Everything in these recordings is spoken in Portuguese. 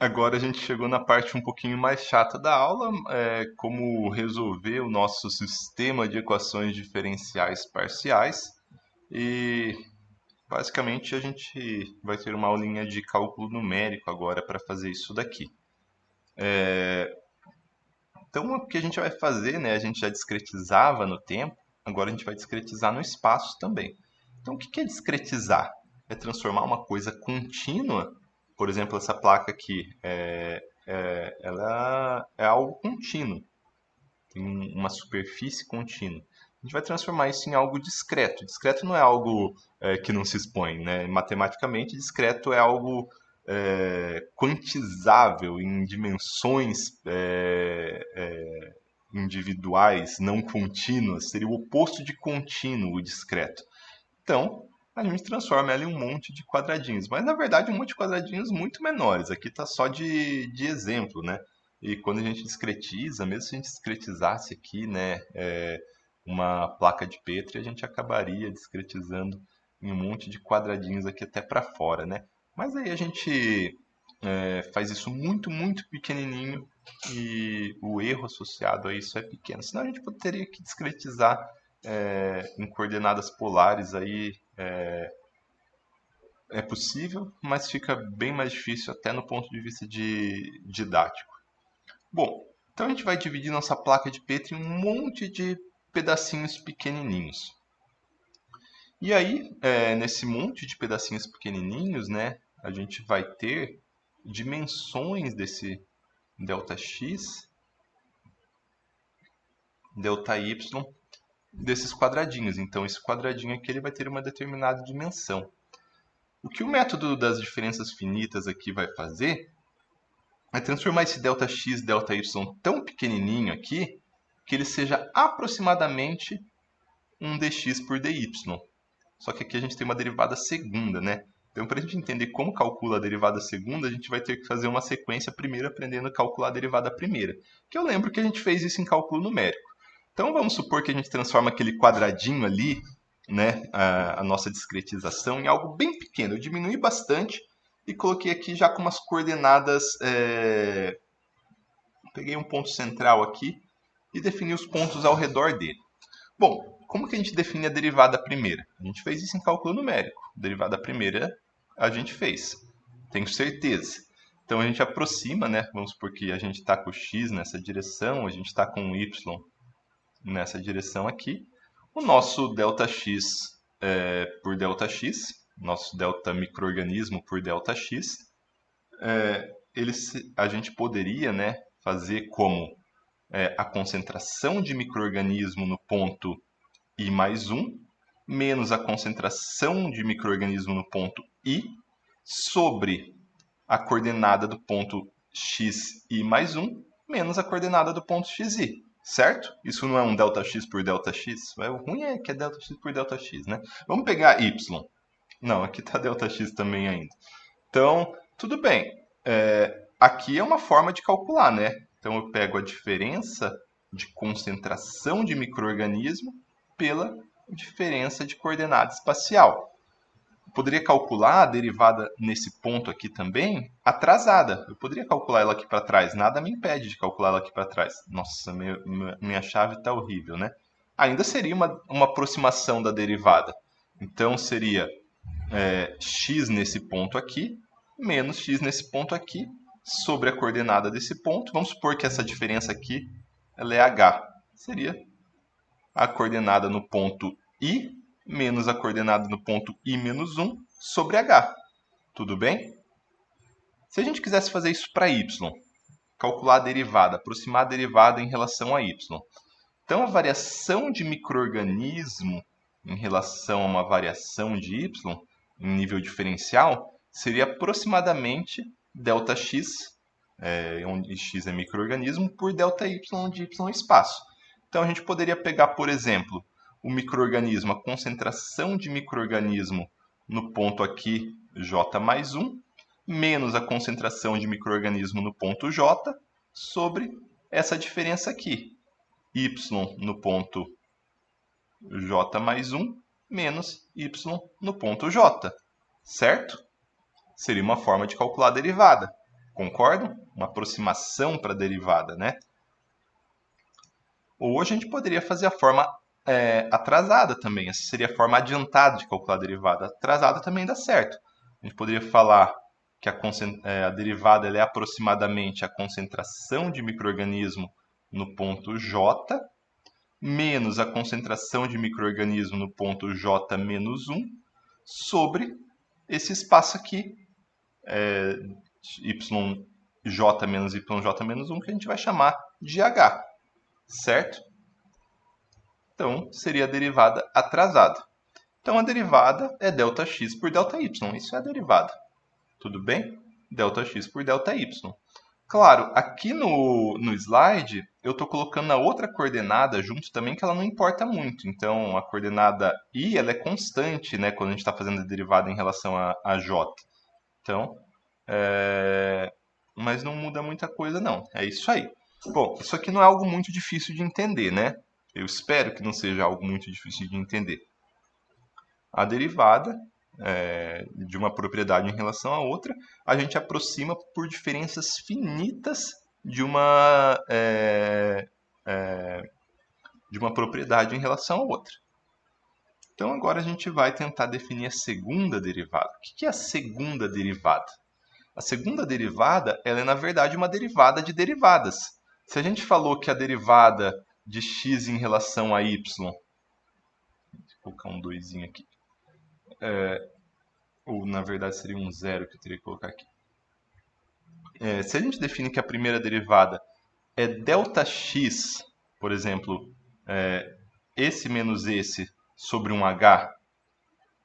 Agora a gente chegou na parte um pouquinho mais chata da aula, como resolver o nosso sistema de equações diferenciais parciais. E basicamente a gente vai ter uma aulinha de cálculo numérico agora para fazer isso daqui. Então o que a gente vai fazer, né? A gente já discretizava no tempo, agora a gente vai discretizar no espaço também. Então o que é discretizar? É transformar uma coisa contínua, por exemplo, essa placa aqui, ela é algo contínuo, tem uma superfície contínua. A gente vai transformar isso em algo discreto. Discreto não é algo que não se expõe, né? Matematicamente, discreto é algo quantizável em dimensões individuais, não contínuas. Seria o oposto de contínuo, o discreto. Então, a gente transforma ela em um monte de quadradinhos. Mas, na verdade, um monte de quadradinhos muito menores. Aqui está só de exemplo, né? E quando a gente discretiza, mesmo se a gente discretizasse aqui, né, uma placa de Petri, a gente acabaria discretizando em um monte de quadradinhos aqui até para fora, né? Mas aí a gente faz isso muito, muito pequenininho e o erro associado a isso é pequeno. Senão a gente teria que discretizar em coordenadas polares aí é possível, mas fica bem mais difícil até no ponto de vista didático. Bom, então a gente vai dividir nossa placa de Petri em um monte de pedacinhos pequenininhos. E aí, nesse monte de pedacinhos pequenininhos, né, a gente vai ter dimensões desse ΔX, ΔY, desses quadradinhos. Então, esse quadradinho aqui ele vai ter uma determinada dimensão. O que o método das diferenças finitas aqui vai fazer é transformar esse ΔX, ΔY tão pequenininho aqui, que ele seja aproximadamente um dx por dy. Só que aqui a gente tem uma derivada segunda, né? Então, para a gente entender como calcula a derivada segunda, a gente vai ter que fazer uma sequência primeiro aprendendo a calcular a derivada primeira. Que eu lembro que a gente fez isso em cálculo numérico. Então, vamos supor que a gente transforma aquele quadradinho ali, né, a nossa discretização, em algo bem pequeno. Eu diminui bastante e coloquei aqui já com umas coordenadas. Peguei um ponto central aqui e defini os pontos ao redor dele. Bom, como que a gente define a derivada primeira? A gente fez isso em cálculo numérico. Derivada primeira a gente fez, tenho certeza. Então a gente aproxima, né? Vamos supor que a gente está com o x nessa direção, a gente está com o y nessa direção aqui. O nosso ΔX por ΔX, nosso delta microorganismo por ΔX, a gente poderia, né, fazer como a concentração de microorganismo no ponto I mais 1, menos a concentração de microorganismo no ponto I, sobre a coordenada do ponto xi mais 1, menos a coordenada do ponto xi. Certo? Isso não é um ΔX por ΔX? O ruim é que é ΔX por ΔX, né? Vamos pegar y. Não, aqui está ΔX também ainda. Então, tudo bem. Aqui é uma forma de calcular, né? Então, eu pego a diferença de concentração de microorganismo pela diferença de coordenada espacial. Eu poderia calcular a derivada nesse ponto aqui também atrasada. Eu poderia calcular ela aqui para trás. Nada me impede de calcular ela aqui para trás. Nossa, minha chave está horrível, né? Ainda seria uma aproximação da derivada. Então, seria x nesse ponto aqui, menos x nesse ponto aqui, sobre a coordenada desse ponto. Vamos supor que essa diferença aqui ela é h. Seria a coordenada no ponto I menos a coordenada no ponto I menos 1 sobre h. Tudo bem? Se a gente quisesse fazer isso para y, calcular a derivada, aproximar a derivada em relação a y. Então, a variação de microorganismo em relação a uma variação de y em nível diferencial seria aproximadamente ΔX, onde x é microorganismo, por ΔY, onde y é espaço. Então, a gente poderia pegar, por exemplo, o microorganismo, a concentração de microorganismo no ponto aqui, J mais 1, menos a concentração de microorganismo no ponto J, sobre essa diferença aqui, y no ponto J mais 1, menos y no ponto J, certo? Seria uma forma de calcular a derivada. Concordam? Uma aproximação para a derivada, né? Ou a gente poderia fazer a forma atrasada também. Essa seria a forma adiantada de calcular a derivada. Atrasada também dá certo. A gente poderia falar que a derivada ela é aproximadamente a concentração de micro-organismo no ponto J, menos a concentração de micro-organismo no ponto J menos 1, sobre esse espaço aqui, YJ menos YJ menos 1, que a gente vai chamar de H, certo? Então, seria a derivada atrasada. Então, a derivada é ΔX por ΔY. Isso é a derivada. Tudo bem? ΔX por ΔY. Claro, aqui no slide, eu estou colocando a outra coordenada junto também, que ela não importa muito. Então, a coordenada I ela é constante, né, quando a gente está fazendo a derivada em relação a J. Então, mas não muda muita coisa, não. É isso aí. Bom, isso aqui não é algo muito difícil de entender, né? Eu espero que não seja algo muito difícil de entender. A derivada de uma propriedade em relação a outra, a gente aproxima por diferenças finitas de uma propriedade em relação a outra. Então agora a gente vai tentar definir a segunda derivada. O que é a segunda derivada? A segunda derivada ela é, na verdade, uma derivada de derivadas. Se a gente falou que a derivada de x em relação a y, vou colocar um 2 aqui, ou na verdade seria um 0 que eu teria que colocar aqui. Se a gente define que a primeira derivada é ΔX, por exemplo, esse menos esse sobre um h,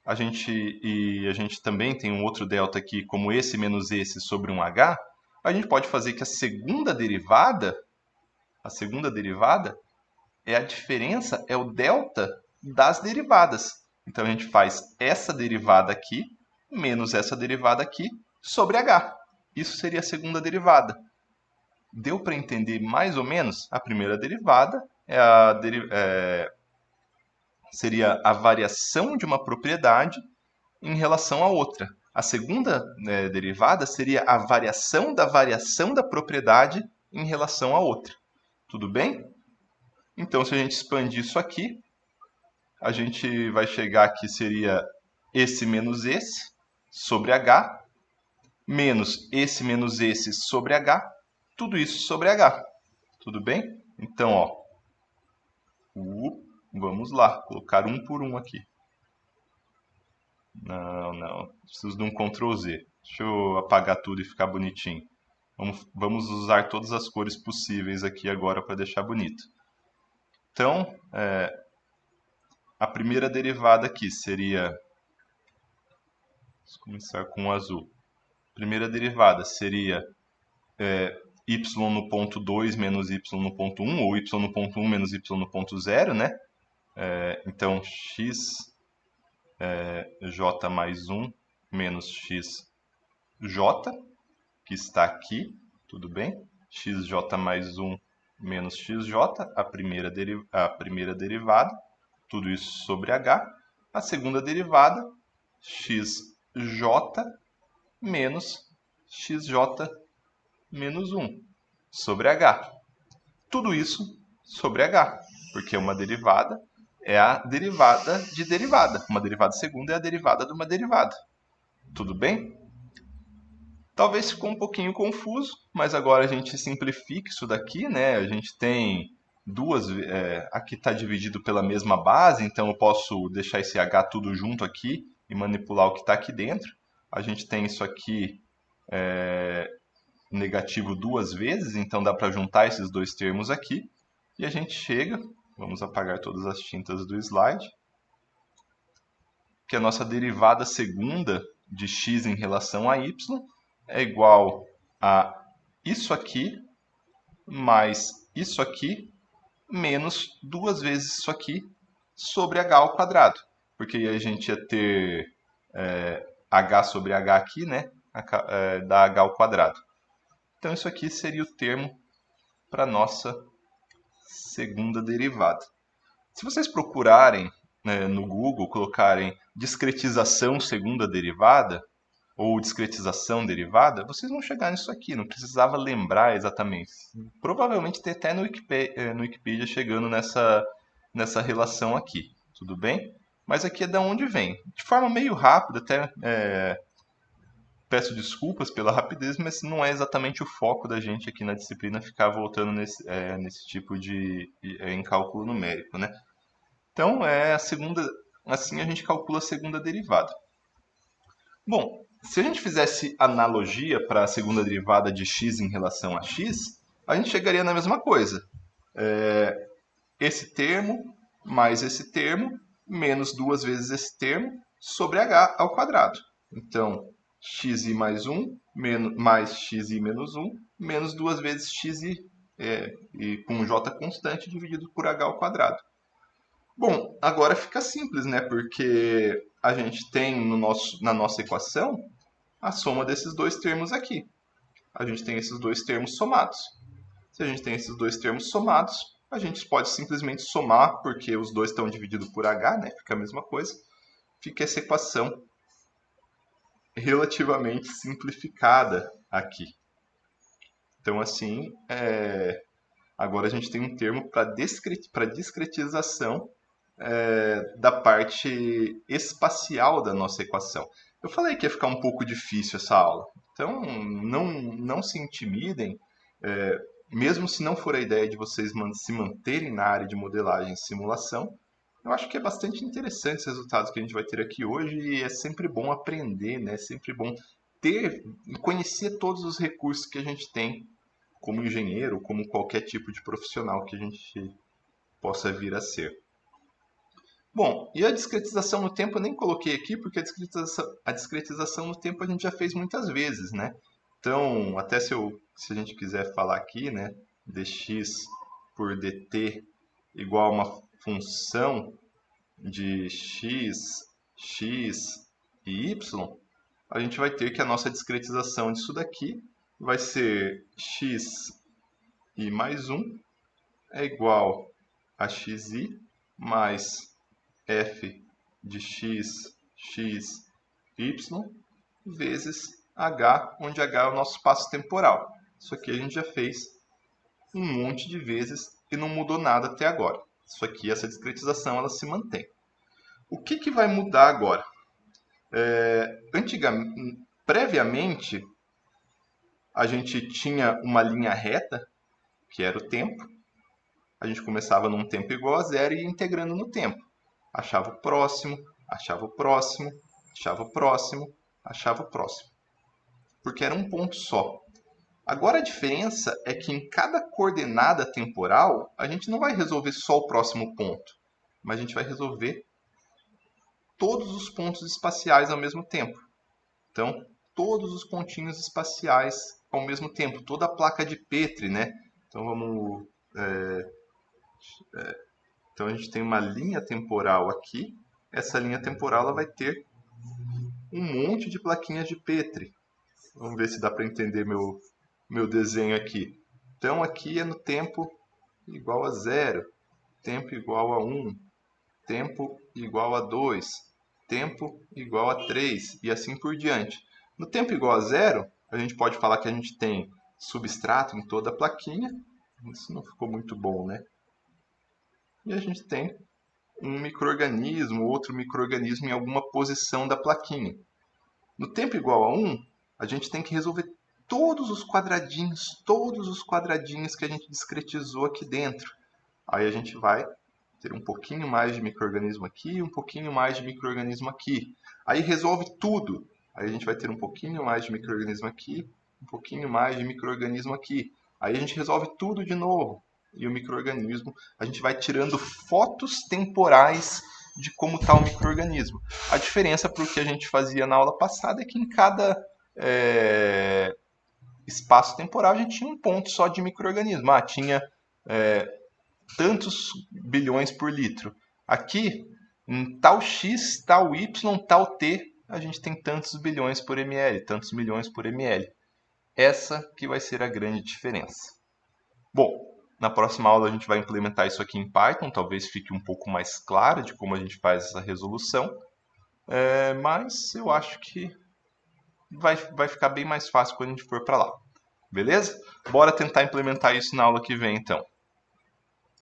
a gente também tem um outro delta aqui como esse menos esse sobre um h, a gente pode fazer que a segunda derivada é a diferença, é o delta das derivadas. Então a gente faz essa derivada aqui menos essa derivada aqui sobre h. Isso seria a segunda derivada. Deu para entender mais ou menos? A primeira derivada seria a variação de uma propriedade em relação a outra. A segunda derivada seria a variação da propriedade em relação a outra. Tudo bem? Então, se a gente expandir isso aqui, a gente vai chegar aqui, seria esse menos esse sobre h, menos esse sobre h, tudo isso sobre h. Tudo bem? Então, ó, vamos lá, colocar um por um aqui. Não, preciso de um Ctrl Z. Deixa eu apagar tudo e ficar bonitinho. Vamos usar todas as cores possíveis aqui agora para deixar bonito. Então, a primeira derivada aqui seria... Vamos começar com o azul. A primeira derivada seria y no ponto 2 menos y no ponto 1, ou y no ponto 1 menos y no ponto 0, né? Então, x j mais 1 menos xj, que está aqui, tudo bem? Xj mais 1 menos xj, a primeira derivada, tudo isso sobre h. A segunda derivada, xj menos xj menos 1 sobre h. Tudo isso sobre h, porque uma derivada é a derivada de derivada. Uma derivada segunda é a derivada de uma derivada. Tudo bem? Talvez ficou um pouquinho confuso, mas agora a gente simplifica isso daqui, né? A gente tem duas... aqui está dividido pela mesma base, então eu posso deixar esse h tudo junto aqui e manipular o que está aqui dentro. A gente tem isso aqui negativo duas vezes, então dá para juntar esses dois termos aqui. E a gente chega... Vamos apagar todas as tintas do slide. Que a nossa derivada segunda de x em relação a y é igual a isso aqui mais isso aqui menos duas vezes isso aqui sobre h ao quadrado. Porque aí a gente ia ter h sobre h aqui, né? Da h ao quadrado. Então isso aqui seria o termo para a nossa segunda derivada. Se vocês procurarem no Google, colocarem discretização segunda derivada, ou discretização derivada, vocês vão chegar nisso aqui, não precisava lembrar exatamente. Provavelmente tem até no Wikipedia chegando nessa relação aqui, tudo bem? Mas aqui é da onde vem. De forma meio rápida, até peço desculpas pela rapidez, mas não é exatamente o foco da gente aqui na disciplina ficar voltando nesse tipo em cálculo numérico, né? Então, assim a gente calcula a segunda derivada. Bom, se a gente fizesse analogia para a segunda derivada de x em relação a x, a gente chegaria na mesma coisa. Esse termo mais esse termo, menos duas vezes esse termo, sobre h ao quadrado. Então, xi mais 1, mais xi menos 1, menos duas vezes xi, e com j constante, dividido por h ao quadrado. Bom, agora fica simples, né? Porque a gente tem na nossa equação a soma desses dois termos aqui. A gente tem esses dois termos somados. Se a gente tem esses dois termos somados, a gente pode simplesmente somar, porque os dois estão divididos por h, né? Fica a mesma coisa. Fica essa equação relativamente simplificada aqui. Então, assim, agora a gente tem um termo para discretização da parte espacial da nossa equação. Eu falei que ia ficar um pouco difícil essa aula, então não se intimidem, mesmo se não for a ideia de vocês se manterem na área de modelagem e simulação. Eu acho que é bastante interessante os resultados que a gente vai ter aqui hoje e é sempre bom aprender, né? É sempre bom conhecer todos os recursos que a gente tem como engenheiro, como qualquer tipo de profissional que a gente possa vir a ser. Bom, e a discretização no tempo eu nem coloquei aqui, porque a discretização no tempo a gente já fez muitas vezes, né? Então, até se a gente quiser falar aqui, né, dx por dt igual a uma função de x, x e y, a gente vai ter que a nossa discretização disso daqui vai ser x e mais 1 é igual a xi mais f de x, x, y, vezes h, onde h é o nosso espaço temporal. Isso aqui a gente já fez um monte de vezes e não mudou nada até agora. Isso aqui, essa discretização, ela se mantém. O que vai mudar agora? Previamente, a gente tinha uma linha reta, que era o tempo. A gente começava num tempo igual a zero e ia integrando no tempo. Achava o próximo, achava o próximo, achava o próximo, achava o próximo. Porque era um ponto só. Agora a diferença é que em cada coordenada temporal, a gente não vai resolver só o próximo ponto, mas a gente vai resolver todos os pontos espaciais ao mesmo tempo. Então, todos os pontinhos espaciais ao mesmo tempo, toda a placa de Petri, né? Então então a gente tem uma linha temporal aqui. Essa linha temporal ela vai ter um monte de plaquinhas de Petri. Vamos ver se dá para entender meu desenho aqui. Então aqui é no tempo igual a 0, tempo igual a 1, tempo igual a 2, tempo igual a 3 e assim por diante. No tempo igual a 0, a gente pode falar que a gente tem substrato em toda a plaquinha. Isso não ficou muito bom, né? E a gente tem um micro-organismo, outro micro-organismo em alguma posição da plaquinha. No tempo igual a 1, a gente tem que resolver todos os quadradinhos que a gente discretizou aqui dentro. Aí a gente vai ter um pouquinho mais de micro-organismo aqui, um pouquinho mais de micro-organismo aqui. Aí resolve tudo. Aí a gente vai ter um pouquinho mais de micro-organismo aqui, um pouquinho mais de micro-organismo aqui. Aí a gente resolve tudo de novo. E o micro-organismo, a gente vai tirando fotos temporais de como está o micro-organismo. A diferença para o que a gente fazia na aula passada é que em cada espaço temporal a gente tinha um ponto só de micro-organismo. Tinha tantos bilhões por litro. Aqui, em tal x, tal y, tal t, a gente tem tantos bilhões por ml, tantos milhões por ml. Essa que vai ser a grande diferença. Bom, na próxima aula a gente vai implementar isso aqui em Python, talvez fique um pouco mais claro de como a gente faz essa resolução, mas eu acho que vai ficar bem mais fácil quando a gente for para lá. Beleza? Bora tentar implementar isso na aula que vem, então.